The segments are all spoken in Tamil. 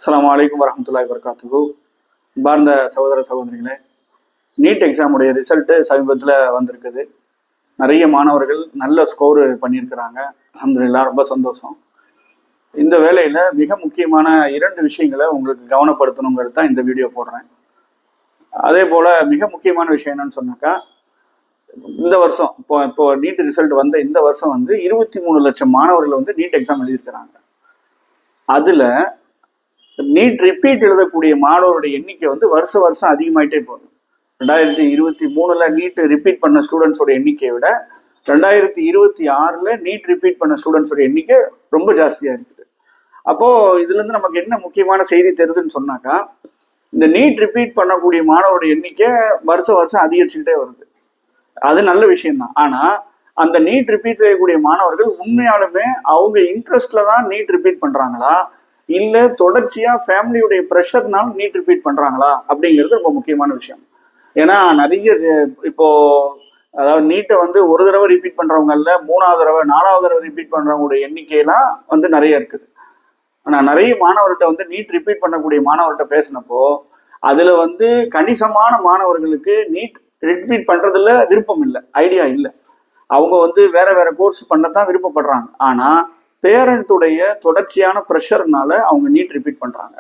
அஸ்ஸலாமு அலைக்கும் வரஹ்மத்துல்லாஹி வபரகாத்துஹு. பார்ந்த சகோதர சகோதரிகளே, நீட் எக்ஸாமுடைய ரிசல்ட்டு சமீபத்தில் வந்திருக்குது. நிறைய மாணவர்கள் நல்ல ஸ்கோரு பண்ணியிருக்கிறாங்க. அல்ஹம்துலில்லாஹ், ரொம்ப சந்தோஷம். இந்த வேலையில் மிக முக்கியமான 2 விஷயங்களை உங்களுக்கு கவனப்படுத்தணுங்கிறது தான் இந்த வீடியோ போடுறேன். அதே போல் மிக முக்கியமான விஷயம் என்னன்னு சொன்னாக்கா, இந்த வருஷம் இப்போ நீட் ரிசல்ட் வந்த இந்த வருஷம் 23 லட்சம் மாணவர்கள் நீட் எக்ஸாம் எழுதியிருக்கிறாங்க. அதில் நீட் ரிப்பீட் எழுதக்கூடிய மாணவருடைய எண்ணிக்கை வருஷம் வருஷம் அதிகமாயிட்டே போகுது. 2023ல் நீட் ரிப்பீட் பண்ண ஸ்டூடெண்ட்ஸோட எண்ணிக்கையை விட 2026ல் நீட் ரிப்பீட் பண்ண ஸ்டூடெண்ட்ஸோட எண்ணிக்கை ரொம்ப ஜாஸ்தியா இருக்குது. அப்போ இதுல இருந்து நமக்கு என்ன முக்கியமான செய்தி தெரியுதுன்னு சொன்னாக்கா, இந்த நீட் ரிப்பீட் பண்ணக்கூடிய மாணவருடைய எண்ணிக்கை வருஷம் வருஷம் அதிகரிச்சுக்கிட்டே வருது. அது நல்ல விஷயம்தான். ஆனா அந்த நீட் ரிப்பீட் செய்யக்கூடிய மாணவர்கள் உண்மையாலுமே அவங்க இன்ட்ரெஸ்ட்ல தான் நீட் ரிப்பீட் பண்றாங்களா, இல்ல தொடர்ச்சியா ஃபேமிலியுடைய ப்ரெஷர்னால நீட் ரிப்பீட் பண்றாங்களா அப்படிங்கிறது ரொம்ப முக்கியமான விஷயம். ஏன்னா நிறைய இப்போ அதாவது நீட்டை ஒரு தடவை ரிப்பீட் பண்றவங்க இல்ல, 3வது தடவை 4வது தடவை ரிப்பீட் பண்றவங்களுடைய எண்ணிக்கையெல்லாம் நிறைய இருக்குது. ஆனா நிறைய மாணவர்கிட்ட நீட் ரிப்பீட் பண்ணக்கூடிய மாணவர்கிட்ட பேசினப்போ அதுல கணிசமான மாணவர்களுக்கு நீட் ரிப்பீட் பண்றதுல விருப்பம் இல்லை, ஐடியா இல்லை. அவங்க வேற வேற கோர்ஸ் பண்ணத்தான் விருப்பப்படுறாங்க. ஆனா பேரண்ட்டுடைய தொடர்ச்சியான ப்ரெஷர்னால அவங்க நீட் ரிப்பீட் பண்றாங்க.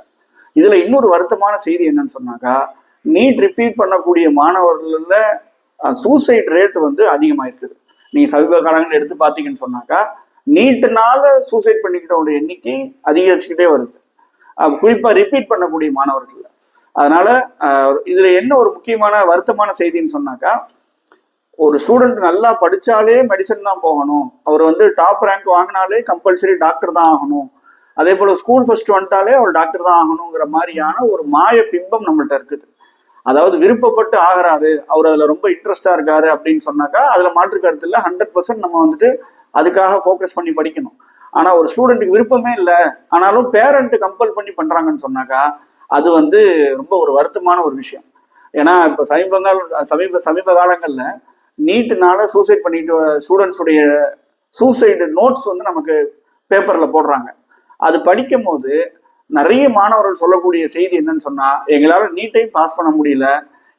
இதுல இன்னொரு வருத்தமான செய்தி என்னன்னு சொன்னாக்கா, நீட் ரிப்பீட் பண்ணக்கூடிய மாணவர்கள்ல சூசைட் ரேட் அதிகமாயிருக்குது. நீங்க சமீப காலங்கள் எடுத்து பார்த்தீங்கன்னு சொன்னாக்கா, நீட்டுனால சூசைட் பண்ணிக்கிட்டவங்க எண்ணிக்கை அதிகரிச்சுக்கிட்டே வருது, குறிப்பா ரிப்பீட் பண்ணக்கூடிய மாணவர்கள். அதனால இதுல என்ன ஒரு முக்கியமான வருத்தமான செய்தின்னு சொன்னாக்கா, ஒரு ஸ்டூடெண்ட் நல்லா படிச்சாலே மெடிசன் தான் போகணும், அவர் டாப் ரேங்க் வாங்கினாலே கம்பல்சரி டாக்டர் தான் ஆகணும், அதே போல ஸ்கூல் ஃபர்ஸ்ட் வந்துட்டாலே அவர் டாக்டர் தான் ஆகணுங்கிற மாதிரியான ஒரு மாய பிம்பம் நம்மள்ட்ட இருக்குது. அதாவது விருப்பப்பட்டு ஆகிறாரு, அவர் அதுல ரொம்ப இன்ட்ரெஸ்டா இருக்காரு அப்படின்னு சொன்னாக்கா அதுல மாற்று கருத்து இல்லை. 100% நம்ம அதுக்காக ஃபோக்கஸ் பண்ணி படிக்கணும். ஆனா ஒரு ஸ்டூடெண்ட்டுக்கு விருப்பமே இல்லை, ஆனாலும் பேரண்ட் கம்பல் பண்ணி பண்றாங்கன்னு சொன்னாக்கா அது ரொம்ப ஒரு வருத்தமான ஒரு விஷயம். ஏன்னா இப்ப சமீப காலங்கள்ல நீட்டுனால சூசைட் பண்ணிட்டு ஸ்டூடெண்ட்ஸுடைய சூசைடு நோட்ஸ் நமக்கு பேப்பர்ல போடுறாங்க. அது படிக்கும் போது நிறைய மாணவர்கள் சொல்லக்கூடிய செய்தி என்னன்னு சொன்னா, எங்களால நீட்டையும் பாஸ் பண்ண முடியல,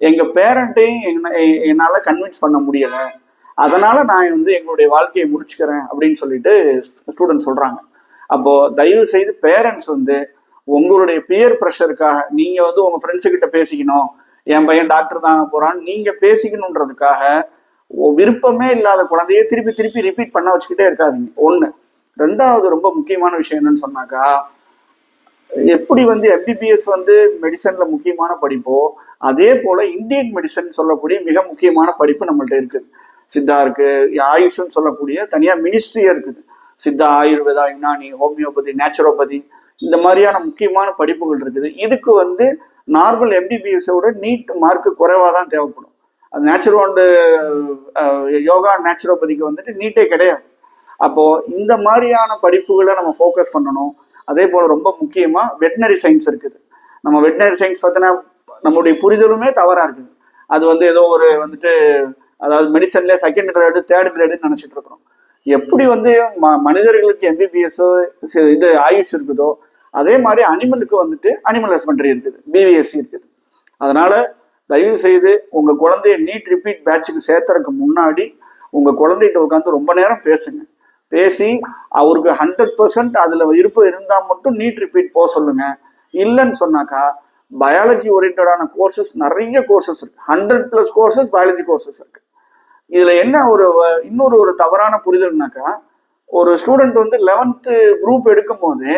எங்க பேரண்ட்டையும் என்னால கன்வின்ஸ் பண்ண முடியல, அதனால நான் எங்களுடைய வாழ்க்கையை முடிச்சுக்கிறேன் அப்படின்னு சொல்லிட்டு ஸ்டூடெண்ட் சொல்றாங்க. அப்போ தயவு செய்து பேரண்ட்ஸ் உங்களுடைய பியர் ப்ரெஷருக்காக நீங்க உங்க ஃப்ரெண்ட்ஸு கிட்ட பேசிக்கணும், என் பையன் டாக்டர் தான் போறான்னு நீங்க பேசிக்கணுன்றதுக்காக விருப்பமே இல்லாத குழந்தைய திருப்பி திருப்பி ரிப்பீட் பண்ண வச்சுக்கிட்டே இருக்காதீங்க. 1. 2வது ரொம்ப முக்கியமான விஷயம் என்னன்னு சொன்னாக்கா, எப்படி எம்பிபிஎஸ் மெடிசன்ல முக்கியமான படிப்போ அதே போல இந்தியன் மெடிசன் சொல்லக்கூடிய மிக முக்கியமான படிப்பு நம்மள்ட்ட இருக்குது. சித்தா இருக்கு, ஆயுஷ்ன்னு சொல்லக்கூடிய தனியா மினிஸ்ட்ரியே இருக்குது. சித்தா, ஆயுர்வேதா, யுனானி, ஹோமியோபதி, நேச்சுரோபதி, இந்த மாதிரியான முக்கியமான படிப்புகள் இருக்குது. இதுக்கு நார்மல் எம்பிபிஎஸோட நீட் மார்க் குறைவாக தான் தேவைப்படும். அது நேச்சுரோ அண்டு யோகா நேச்சுரோபதிக்கு நீட்டே கிடையாது. அப்போ இந்த மாதிரியான படிப்புகளை நம்ம ஃபோக்கஸ் பண்ணணும். அதே போல ரொம்ப முக்கியமா வெட்டினரி சயின்ஸ் இருக்குது. நம்ம வெட்டினரி சயின்ஸ் பார்த்தீங்கன்னா நம்மளுடைய புரிதலுமே தவறா இருக்குது. அது ஏதோ ஒரு அதாவது மெடிசன்ல 2nd கிரேடு 3rd கிரேடுன்னு நினைச்சிட்டு இருக்கிறோம். எப்படி மனிதர்களுக்கு எம்பிபிஎஸ் இது ஆயுஷ் இருக்குதோ அதே மாதிரி அனிமலுக்கு அனிமல் ஹஸ்பண்டரி இருக்குது, பிவிஎஸ்சி இருக்குது. அதனால தயவு செய்து உங்க குழந்தைய நீட் ரிப்பீட் பேட்சுக்கு சேர்த்துறதுக்கு முன்னாடி உங்க குழந்தைகிட்ட உட்காந்து ரொம்ப நேரம் பேசுங்க. பேசி அவருக்கு 100% அதுல விருப்பம் இருந்தா மட்டும் நீட் ரிப்பீட் போக சொல்லுங்க. இல்லைன்னு சொன்னாக்கா பயாலஜி ஓரியன்டான கோர்சஸ் நிறைய கோர்சஸ் இருக்கு, 100+ கோர்சஸ் பயாலஜி கோர்சஸ் இருக்கு. இதுல என்ன இன்னொரு ஒரு தவறான புரிதல்னாக்கா, ஒரு ஸ்டூடெண்ட் 11th குரூப் எடுக்கும் போது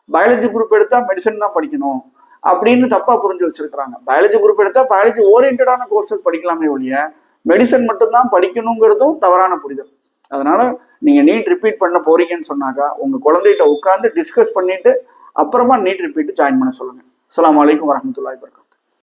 பயாலஜி குரூப் எடுத்தா மெடிசன் தான் படிக்கணும் அப்படின்னு தப்பா புரிஞ்சு வச்சிருக்கிறாங்க. பயாலஜி குரூப் எடுத்தா பயாலஜி ஓரியன்டான கோர்சஸ் படிக்கலாமே ஒழிய மெடிசன் மட்டும்தான் படிக்கணுங்கிறதும் தவறான புரிதல். அதனால நீங்க நீட் ரிப்பீட் பண்ண போறீங்கன்னு சொன்னாக்கா உங்க குழந்தைகிட்ட உட்காந்து டிஸ்கஸ் பண்ணிட்டு அப்புறமா நீட் ரிப்பீட் ஜாயின் பண்ண சொல்லுங்க. அஸ்ஸலாமு அலைக்கும் வரஹ்மத்துல்லாஹி வபரகாத்துஹு.